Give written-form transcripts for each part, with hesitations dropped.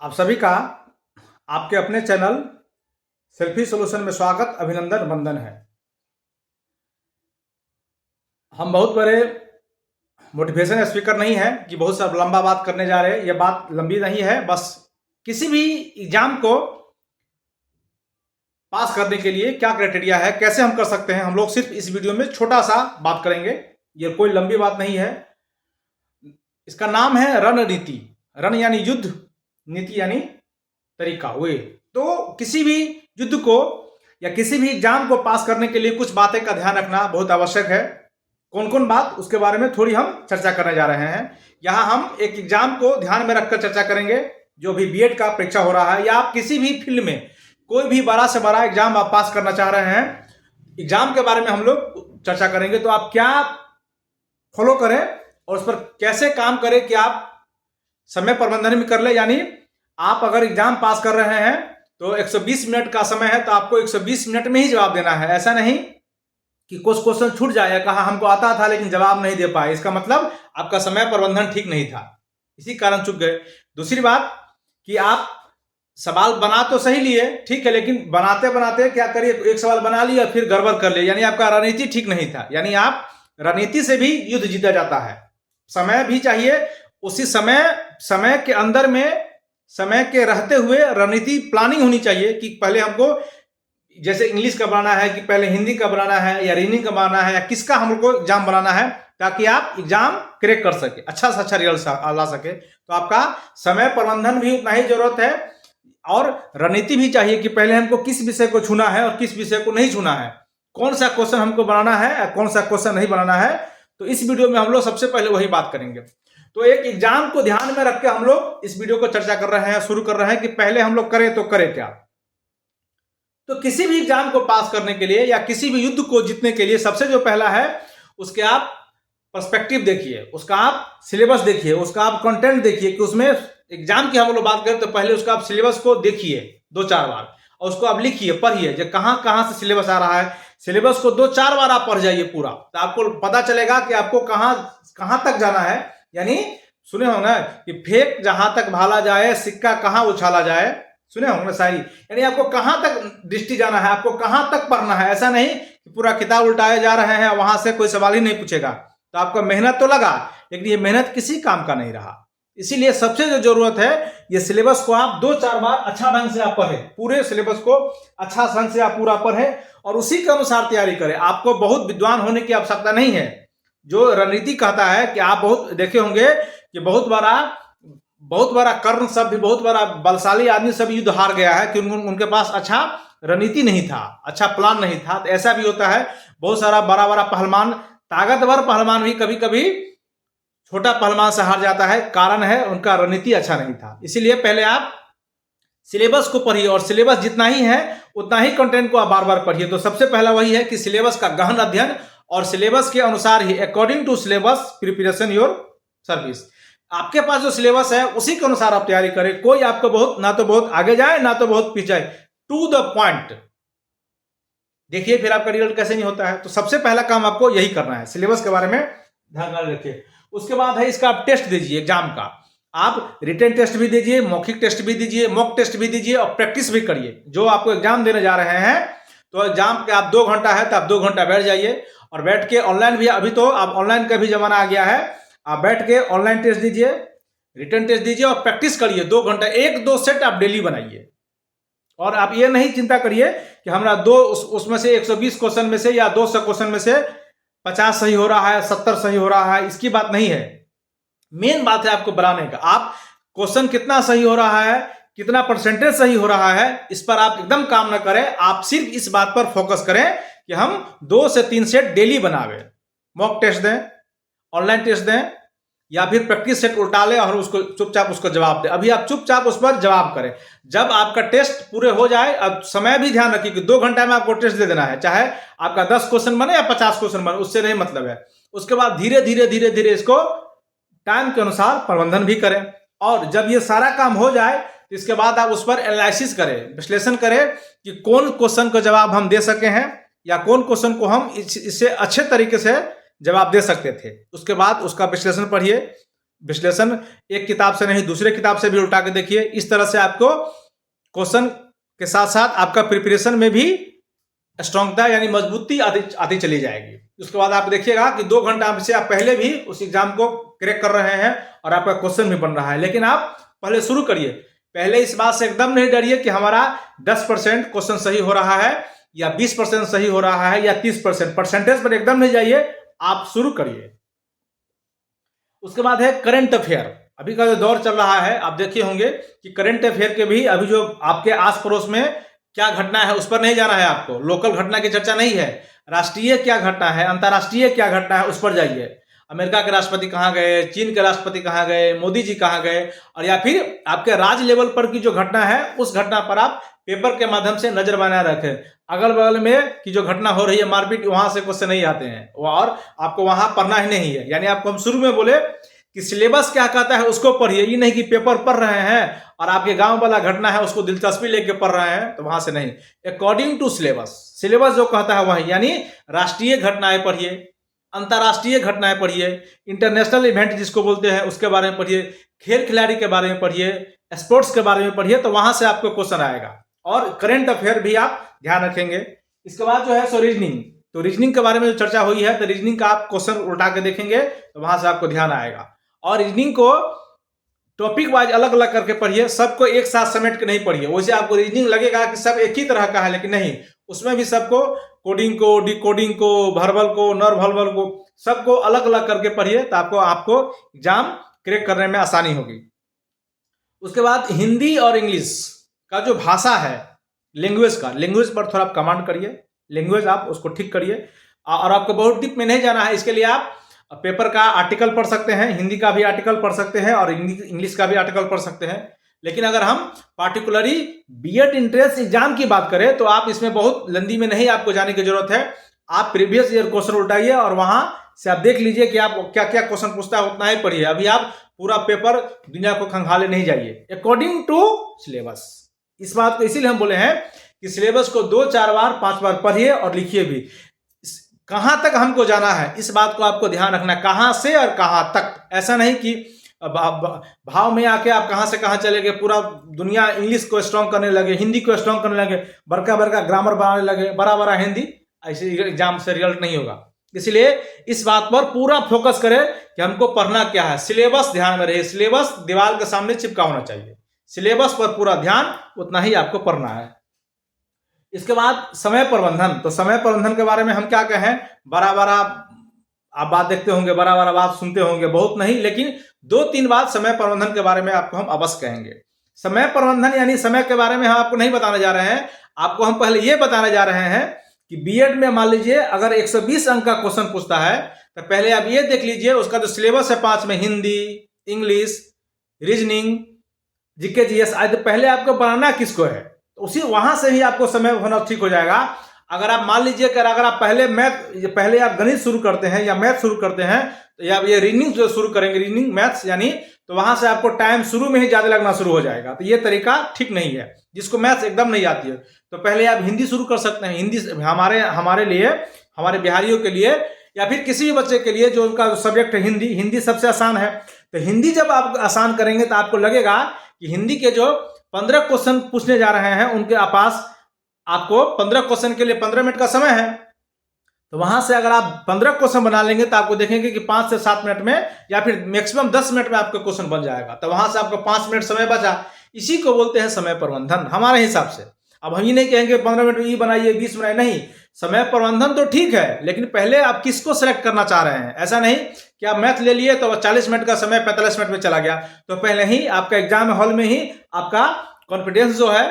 आप सभी का आपके अपने चैनल सेल्फी सॉल्यूशन में स्वागत, अभिनंदन, वंदन है। हम बहुत बड़े मोटिवेशन स्पीकर नहीं है कि बहुत सा लंबा बात करने जा रहे हैं। यह बात लंबी नहीं है, बस किसी भी एग्जाम को पास करने के लिए क्या क्राइटेरिया है, कैसे हम कर सकते हैं, हम लोग सिर्फ इस वीडियो में छोटा सा बात करेंगे। ये कोई लंबी बात नहीं है। इसका नाम है रणनीति। रण यानी युद्ध, नीति यानी तरीका। हुए तो किसी भी युद्ध को या किसी भी एग्जाम को पास करने के लिए कुछ बातें का ध्यान रखना बहुत आवश्यक है। कौन कौन बात, उसके बारे में थोड़ी हम चर्चा करने जा रहे हैं। यहां हम एक एग्जाम को ध्यान में रखकर चर्चा करेंगे। जो भी बीएड का परीक्षा हो रहा है या आप किसी भी फील्ड में कोई भी बड़ा से बड़ा एग्जाम आप पास करना चाह रहे हैं, एग्जाम के बारे में हम लोग चर्चा करेंगे। तो आप क्या फॉलो करें और उस पर कैसे काम करें कि आप समय प्रबंधन भी कर ले। यानी आप अगर एग्जाम पास कर रहे हैं तो 120 मिनट का समय है, तो आपको 120 मिनट में ही जवाब देना है। ऐसा नहीं कि कुछ क्वेश्चन छूट जाए, कहा हमको आता था लेकिन जवाब नहीं दे पाए, इसका मतलब आपका समय प्रबंधन ठीक नहीं था, इसी कारण चूक गए। दूसरी बात कि आप सवाल बना तो सही लिए, ठीक है, लेकिन बनाते बनाते क्या करिए, एक सवाल बना लिया फिर गड़बड़ कर लिए, यानी आपका रणनीति ठीक नहीं था। यानी आप रणनीति से भी युद्ध जीता जाता है। समय भी चाहिए, उसी समय के अंदर में, समय के रहते हुए रणनीति प्लानिंग होनी चाहिए कि पहले हमको जैसे इंग्लिश का बनाना है कि पहले हिंदी का बनाना है या रीजनिंग का बनाना है या किसका हमको एग्जाम बनाना है, ताकि आप एग्जाम क्रैक कर सके, अच्छा से अच्छा रिजल्ट ला सके। तो आपका समय प्रबंधन भी उतना ही जरूरत है और रणनीति भी चाहिए कि पहले हमको किस विषय को छूना है और किस विषय को नहीं छूना है, कौन सा क्वेश्चन हमको बनाना है और कौन सा क्वेश्चन नहीं बनाना है। तो इस वीडियो में हम लोग सबसे पहले वही बात करेंगे। तो एक एग्जाम को ध्यान में रख के हम लोग इस वीडियो को चर्चा कर रहे हैं, शुरू कर रहे हैं कि पहले हम लोग करें तो करें क्या। तो किसी भी एग्जाम को पास करने के लिए या किसी भी युद्ध को जीतने के लिए सबसे जो पहला है, उसके आप पर्सपेक्टिव देखिए, उसका आप सिलेबस देखिए, उसका आप कंटेंट देखिए कि उसमें एग्जाम की हम लोग बात करें तो पहले उसका आप सिलेबस को देखिए 2-4 बार और उसको आप लिखिए, पढ़िए जो कहां से सिलेबस आ रहा है। सिलेबस को 2-4 बार आप पढ़ जाइए पूरा, तो आपको पता चलेगा कि आपको कहां तक जाना है। यानी सुने हो ना कि फेंक जहां तक भाला जाए, सिक्का कहां उछाला जाए, सुने होंगे शायरी। यानी आपको कहां तक दृष्टि जाना है, आपको कहां तक पढ़ना है। ऐसा नहीं कि पूरा किताब उल्टाए जा रहे हैं, वहां से कोई सवाल ही नहीं पूछेगा। तो आपका मेहनत तो लगा, लेकिन ये मेहनत किसी काम का नहीं रहा। इसीलिए सबसे जो जरूरत है, ये सिलेबस को आप 2-4 बार अच्छा ढंग से आप पढ़ें, पूरे सिलेबस को अच्छा ढंग से आप पूरा पढ़ें और उसी के अनुसार तैयारी करें। आपको बहुत विद्वान होने की आवश्यकता नहीं है। जो रणनीति कहता है कि आप बहुत देखे होंगे कि बहुत बड़ा कर्ण सब भी, बहुत बड़ा बलशाली आदमी सब युद्ध हार गया है कि उनके पास अच्छा रणनीति नहीं था, अच्छा प्लान नहीं था। तो ऐसा भी होता है, बहुत सारा बड़ा पहलवान, ताकतवर पहलवान भी कभी कभी छोटा पहलवान से हार जाता है, कारण है उनका रणनीति अच्छा नहीं था। इसीलिए पहले आप सिलेबस को पढ़िए और सिलेबस जितना ही है उतना ही कंटेंट को आप बार बार पढ़िए। तो सबसे पहला वही है कि सिलेबस का गहन अध्ययन और सिलेबस के अनुसार ही, according to syllabus preparation your service. आपके पास जो सिलेबस है उसी के अनुसार आप तैयारी करें। कोई आपको ना तो बहुत आगे जाए ना तो बहुत पीछे जाए, टू द पॉइंट देखिए, फिर आपका रिजल्ट कैसे नहीं होता है। तो सबसे पहला काम आपको यही करना है, सिलेबस के बारे में ध्यान रखिए। उसके बाद है इसका आप टेस्ट दीजिए एग्जाम का। आप रिटन टेस्ट भी दीजिए, मौखिक टेस्ट भी दीजिए, मॉक टेस्ट भी दीजिए और प्रैक्टिस भी करिए। जो आपको एग्जाम देने जा रहे हैं तो एग्जाम के आप 2 घंटा है तो आप 2 घंटा बैठ जाइए और बैठ के ऑनलाइन भी, अभी तो आप ऑनलाइन का भी जमाना आ गया है, आप बैठ के ऑनलाइन टेस्ट दीजिए, रिटर्न टेस्ट दीजिए और प्रैक्टिस करिए 2 घंटा। 1-2 सेट आप डेली बनाइए और आप ये नहीं चिंता करिए कि हमारा उसमें से 120 क्वेश्चन में से या 200 क्वेश्चन में से 50 सही हो रहा है, 70 सही हो रहा है, इसकी बात नहीं है। मेन बात है आपको बनाने का, आप क्वेश्चन कितना सही हो रहा है, कितना परसेंटेज सही हो रहा है, इस पर आप एकदम काम न करें। आप सिर्फ इस बात पर फोकस करें कि हम 2 से 3 सेट डेली बनावे, मॉक टेस्ट दें, ऑनलाइन टेस्ट दें या फिर प्रैक्टिस सेट उल्टा ले और उसको चुपचाप उसको जवाब दे। अभी आप चुपचाप उस पर जवाब करें। जब आपका टेस्ट पूरे हो जाए, अब समय भी ध्यान रखिए कि 2 घंटा में आपको टेस्ट दे देना है, चाहे आपका 10 क्वेश्चन बने या 50 क्वेश्चन बने, उससे नहीं मतलब है। उसके बाद धीरे धीरे इसको टाइम के अनुसार प्रबंधन भी करें और जब ये सारा काम हो जाए तो इसके बाद आप उस पर एनालिसिस करें, विश्लेषण करें कि कौन क्वेश्चन का जवाब हम दे सके हैं या कौन क्वेश्चन को हम इससे अच्छे तरीके से जवाब दे सकते थे। उसके बाद उसका विश्लेषण पढ़िए, विश्लेषण एक किताब से नहीं दूसरे किताब से भी उल्टा के देखिए। इस तरह से आपको क्वेश्चन के साथ साथ आपका प्रिपरेशन में भी स्ट्रांगता यानी मजबूती आती चली जाएगी। उसके बाद आप देखिएगा कि 2 घंटा से आप पहले भी उस एग्जाम को क्रैक कर रहे हैं और आपका क्वेश्चन भी बन रहा है। लेकिन आप पहले शुरू करिए, पहले इस बात से एकदम नहीं डरिए कि हमारा 10% क्वेश्चन सही हो रहा है या 20% सही हो रहा है या 30%, परसेंटेज पर एकदम नहीं जाइए, आप शुरू करिए। उसके बाद है करंट अफेयर। अभी का जो दौर चल रहा है आप देखे होंगे कि करंट अफेयर के भी अभी जो आपके आस पड़ोस में क्या घटना है उस पर नहीं जाना है आपको। लोकल घटना की चर्चा नहीं है, राष्ट्रीय क्या घटना है, अंतर्राष्ट्रीय क्या घटना है उस पर जाइए। अमेरिका के राष्ट्रपति कहाँ गए, चीन के राष्ट्रपति कहाँ गए, मोदी जी कहाँ गए, और या फिर आपके राज्य लेवल पर की जो घटना है उस घटना पर आप पेपर के माध्यम से नजर बनाए रखें। अगल बगल में की जो घटना हो रही है मारपीट, वहां से क्वेश्चन नहीं आते हैं और आपको वहां पढ़ना ही नहीं है। यानी आपको हम शुरू में बोले कि सिलेबस क्या कहता है उसको पढ़िए, ये नहीं कि पेपर पढ़ रहे हैं और आपके गांव वाला घटना है उसको दिलचस्पी लेके पढ़ रहे हैं, तो वहां से नहीं। अकॉर्डिंग टू सिलेबस, सिलेबस जो कहता है वही, यानी राष्ट्रीय घटनाएं पढ़िए, अंतर्राष्ट्रीय घटनाएं पढ़िए, इंटरनेशनल इवेंट जिसको बोलते हैं उसके बारे में पढ़िए, खेल खिलाड़ी के बारे में पढ़िए, स्पोर्ट्स के बारे में पढ़िए, तो वहां से आपको क्वेश्चन आएगा। और करंट अफेयर भी आप ध्यान रखेंगे। इसके बाद जो है सो रीजनिंग, तो रीजनिंग के बारे में जो चर्चा हुई है तो रीजनिंग का आप क्वेश्चन उल्टा के देखेंगे तो वहां से आपको ध्यान आएगा। और रीजनिंग को टॉपिक वाइज अलग अलग करके पढ़िए, सबको एक साथ समेट के नहीं पढ़िए। वैसे आपको रीजनिंग लगेगा कि सब एक ही तरह का है, लेकिन नहीं, उसमें भी सबको कोडिंग को, डिकोडिंग को, वर्बल को, नॉन वर्बल को, सबको अलग अलग करके पढ़िए तो आपको एग्जाम क्रैक करने में आसानी होगी। उसके बाद हिंदी और इंग्लिश का जो भाषा है, लैंग्वेज पर थोड़ा कमांड करिए, लैंग्वेज आप उसको ठीक करिए। और आपको बहुत डीप में नहीं जाना है, इसके लिए आप पेपर का आर्टिकल पढ़ सकते हैं, हिंदी का भी आर्टिकल पढ़ सकते हैं और इंग्लिश का भी आर्टिकल पढ़ सकते हैं। लेकिन अगर हम पार्टिकुलरली बीएड एंट्रेंस एग्जाम की बात करें तो आप इसमें बहुत लंदी में नहीं आपको जाने की जरूरत है। आप प्रीवियस ईयर क्वेश्चन उल्टाइए और वहां से आप देख लीजिए कि आप क्या क्या क्वेश्चन पूछता है, उतना ही पढ़िए। अभी आप पूरा पेपर दुनिया को खंगाले नहीं जाइए, अकॉर्डिंग टू सिलेबस। इस बात को इसीलिए हम बोले हैं कि सिलेबस को 2-4 बार 5 बार पढ़िए और लिखिए भी। कहां तक हमको जाना है इस बात को आपको ध्यान रखना, कहां से और कहां तक। ऐसा नहीं कि भाव में आके आप कहां से कहां चले गए, पूरा दुनिया इंग्लिश को स्ट्रॉन्ग करने लगे, हिंदी को स्ट्रॉन्ग करने लगे, बड़का बड़का ग्रामर बनाने लगे, बड़ा बड़ा हिंदी, ऐसे एग्जाम से रिजल्ट नहीं होगा। इसलिए इस बात पर पूरा फोकस करें कि हमको पढ़ना क्या है। सिलेबस ध्यान में रहे, सिलेबस दीवार के सामने चिपका होना चाहिए, सिलेबस पर पूरा ध्यान, उतना ही आपको पढ़ना है। इसके बाद समय प्रबंधन, तो समय प्रबंधन के बारे में हम क्या कहें, बड़ा बड़ा आप बात देखते होंगे, बड़ा बड़ा बात सुनते होंगे, बहुत नहीं, लेकिन 2-3 बात समय प्रबंधन के बारे में आपको हम अवश्य कहेंगे। समय प्रबंधन यानी समय के बारे में हम आपको नहीं बताने जा रहे हैं, आपको हम पहले ये बताने जा रहे हैं कि बीएड में मान लीजिए अगर 120 अंक का क्वेश्चन पूछता है तो पहले आप ये देख लीजिए उसका जो सिलेबस है 5 में, Hindi, English, reasoning, GK, GS, आज पहले आपको बनाना किसको है, उसी वहां से ही आपको समय होना ठीक हो जाएगा। अगर आप मान लीजिए कि अगर आप पहले आप गणित शुरू करते हैं या मैथ शुरू करते हैं तो या ये रीजनिंग जो शुरू करेंगे, रीजनिंग मैथ्स यानी, तो वहां से आपको टाइम शुरू में ही ज्यादा लगना शुरू हो जाएगा। तो ये तरीका ठीक नहीं है। जिसको मैथ्स एकदम नहीं आती है तो पहले आप हिंदी शुरू कर सकते हैं। हिंदी हमारे लिए, हमारे बिहारियों के लिए या फिर किसी भी बच्चे के लिए जो उनका सब्जेक्ट है हिंदी सबसे आसान है। तो हिंदी जब आप आसान करेंगे तो आपको लगेगा कि हिंदी के जो 15 क्वेश्चन पूछने जा रहे हैं उनके पास आपको 15 क्वेश्चन के लिए 15 मिनट का समय है। तो वहां से अगर आप 15 क्वेश्चन बना लेंगे तो आपको देखेंगे कि 5 से 7 मिनट में या फिर मैक्सिमम 10 मिनट में आपका क्वेश्चन बन जाएगा। तो वहां से आपको 5 मिनट समय बचा। इसी को बोलते हैं समय प्रबंधन हमारे हिसाब से। अब हम ये नहीं कहेंगे 15 मिनट में ये बनाइए, 20 बनाइए, नहीं। समय प्रबंधन तो ठीक है, लेकिन पहले आप किसको सेलेक्ट करना चाह रहे हैं। ऐसा नहीं कि आप मैथ ले लिए तो 40 मिनट का समय 45 मिनट में चला गया। तो पहले ही आपका एग्जाम हॉल में ही आपका कॉन्फिडेंस जो है,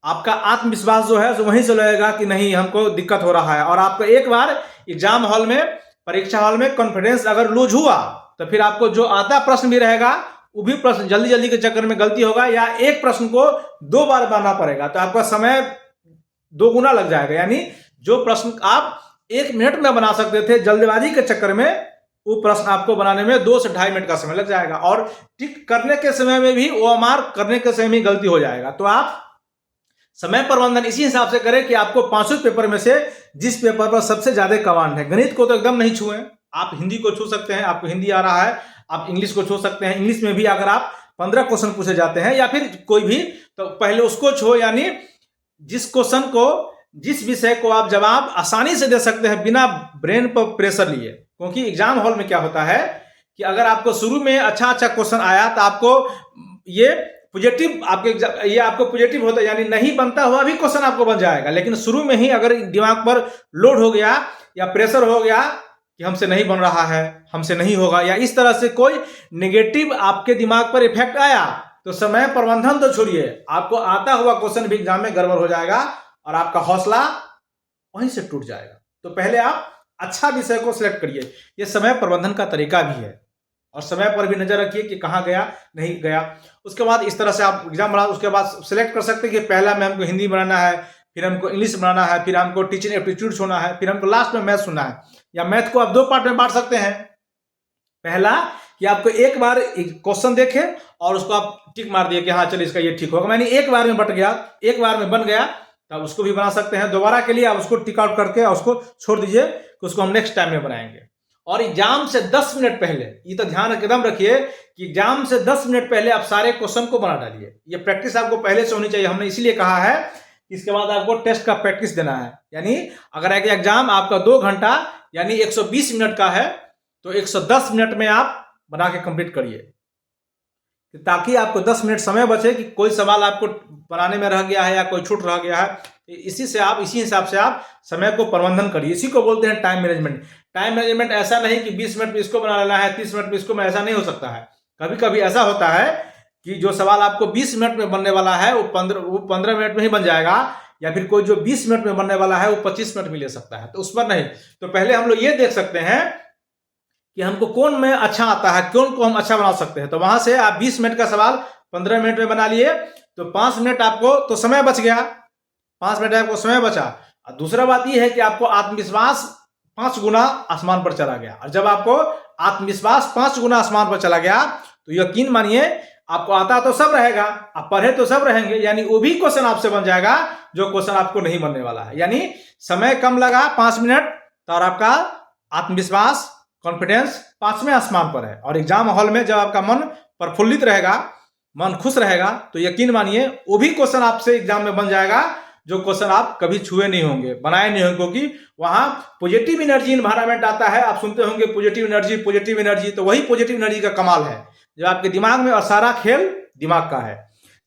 आपका आत्मविश्वास जो है, तो वहीं से लगेगा कि नहीं हमको दिक्कत हो रहा है। और आपको एक बार एग्जाम हॉल में, परीक्षा हॉल में कॉन्फिडेंस अगर लूज हुआ तो फिर आपको जो आता प्रश्न भी रहेगा वो भी प्रश्न जल्दी के चक्कर में गलती होगा या एक प्रश्न को 2 बार बनाना पड़ेगा तो आपका समय 2 गुना लग जाएगा। यानी जो प्रश्न आप 1 मिनट में बना सकते थे, जल्दबाजी के चक्कर में वो प्रश्न आपको बनाने में 2 से 2.5 मिनट का समय लग जाएगा। और टिक करने के समय में भी, ओएमआर करने के समय में गलती हो जाएगा। तो आप समय प्रबंधन इसी हिसाब से करें कि आपको 5 पेपर में से जिस पेपर पर सबसे ज्यादा कमांड है, गणित को तो एकदम नहीं छुएं, आप हिंदी को छू सकते हैं, आपको हिंदी आ रहा है, आप इंग्लिश को छोड़ सकते हैं। इंग्लिश में भी अगर आप 15 क्वेश्चन पूछे जाते हैं या फिर कोई भी, तो पहले उसको छो, यानी जिस क्वेश्चन को, जिस विषय को आप जवाब आसानी से दे सकते हैं बिना ब्रेन पर प्रेशर लिए। क्योंकि एग्जाम हॉल में क्या होता है कि अगर आपको शुरू में अच्छा क्वेश्चन आया तो आपको ये पॉजिटिव, ये आपको पॉजिटिव होता है, यानी नहीं बनता हुआ भी क्वेश्चन आपको बन जाएगा। लेकिन शुरू में ही अगर दिमाग पर लोड हो गया या प्रेशर हो गया कि हमसे नहीं बन रहा है, हमसे नहीं होगा, या इस तरह से कोई नेगेटिव आपके दिमाग पर इफेक्ट आया, तो समय प्रबंधन तो छोड़िए, आपको आता हुआ क्वेश्चन भी एग्जाम में गड़बड़ हो जाएगा और आपका हौसला वहीं से टूट जाएगा। तो पहले आप अच्छा विषय को सिलेक्ट करिए। यह समय प्रबंधन का तरीका भी है, और समय पर भी नजर रखिए कि कहाँ गया, नहीं गया। उसके बाद इस तरह से आप एग्जाम बना, उसके बाद सिलेक्ट कर सकते हैं कि पहला में हमको हिंदी बनाना है, फिर हमको इंग्लिश बनाना है, फिर हमको टीचिंग एप्टीट्यूड छोड़ना है, फिर हमको लास्ट में मैथ सुनना है। या मैथ को आप 2 पार्ट में बांट सकते हैं। पहला कि आपको एक बार क्वेश्चन देखे और उसको आप टिक मार दिए कि हाँ चलिए इसका ये ठीक होगा, मैंने एक बार में बट गया, एक बार में बन गया, तब उसको भी बना सकते हैं। दोबारा के लिए आप उसको टिक आउट करके उसको छोड़ दीजिए कि उसको हम नेक्स्ट टाइम में बनाएंगे। और एग्जाम से 10 मिनट पहले, ये तो ध्यान एकदम रखिए कि एग्जाम से 10 मिनट पहले आप सारे क्वेश्चन को बना डालिए। ये प्रैक्टिस आपको पहले से होनी चाहिए। हमने इसलिए कहा है कि इसके बाद आपको टेस्ट का प्रैक्टिस देना है। यानी अगर एक एग्जाम आपका 2 घंटा यानी 120 मिनट का है, तो 110 मिनट में आप बना के कंप्लीट करिए, ताकि आपको 10 मिनट समय बचे कि कोई सवाल आपको बनाने में रह गया है या कोई छूट रह गया है। इसी हिसाब से आप समय को प्रबंधन करिए। इसी को बोलते हैं टाइम मैनेजमेंट। टाइम मैनेजमेंट ऐसा नहीं कि 20 मिनट में इसको बना लेना है, 30 मिनट में इसको, ऐसा नहीं हो सकता है। कभी कभी ऐसा होता है कि जो सवाल आपको 20 मिनट में बनने वाला है वो 15 मिनट में ही बन जाएगा, या फिर कोई जो 20 मिनट में बनने वाला है वो 25 मिनट में ले सकता है। तो उस पर नहीं, तो पहले हम लोग ये देख सकते हैं कि हमको कौन में अच्छा आता है, कौन को हम अच्छा बना सकते हैं। तो वहां से आप 20 मिनट का सवाल 15 मिनट में बना लिए, तो 5 मिनट आपको तो समय बच गया, 5 मिनट आपको समय बचा। और दूसरा बात यह है कि आपको आत्मविश्वास 5 गुना आसमान पर चला गया। और जब आपको आत्मविश्वास 5 गुना आसमान पर चला गया, तो यकीन मानिए आपको आता तो सब रहेगा, आप पढ़े तो सब रहेंगे, यानी वो भी क्वेश्चन आपसे बन जाएगा जो क्वेश्चन आपको नहीं बनने वाला है। यानी समय कम लगा 5 मिनट, तो और आपका आत्मविश्वास, कॉन्फिडेंस 5वें आसमान पर है। और एग्जाम हॉल में जब आपका मन प्रफुल्लित रहेगा, मन खुश रहेगा, तो यकीन मानिए वो भी क्वेश्चन आपसे एग्जाम में बन जाएगा जो क्वेश्चन आप कभी छुए नहीं होंगे, बनाए नहीं होंगे। क्योंकि वहां पॉजिटिव एनर्जी इन्वायरमेंट आता है। आप सुनते होंगे पॉजिटिव एनर्जी, तो वही पॉजिटिव एनर्जी का कमाल है जो आपके दिमाग में, और सारा खेल दिमाग का है।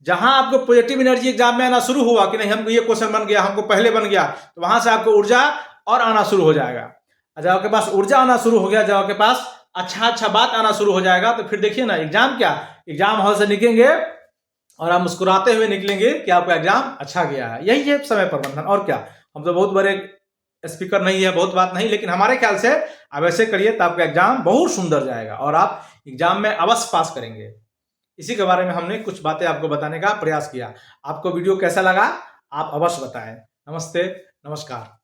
जहां आपको पॉजिटिव एनर्जी एग्जाम में आना शुरू हुआ कि नहीं हमको ये क्वेश्चन बन गया, हमको पहले बन गया, तो वहां से आपको ऊर्जा और आना शुरू हो जाएगा। जब आपके पास ऊर्जा आना शुरू हो गया, जब आपके पास अच्छा बात आना शुरू हो जाएगा, तो फिर देखिए ना एग्जाम क्या, एग्जाम हॉल से निकलेंगे और आप मुस्कुराते हुए निकलेंगे कि आपका एग्जाम अच्छा गया है। यही है समय प्रबंधन। और क्या, हम तो बहुत बड़े स्पीकर नहीं है, बहुत बात नहीं, लेकिन हमारे ख्याल से आप ऐसे करिए तो आपका एग्जाम बहुत सुंदर जाएगा और आप एग्जाम में अवश्य पास करेंगे। इसी के बारे में हमने कुछ बातें आपको बताने का प्रयास किया। आपको वीडियो कैसा लगा आप अवश्य बताएं। नमस्ते, नमस्कार।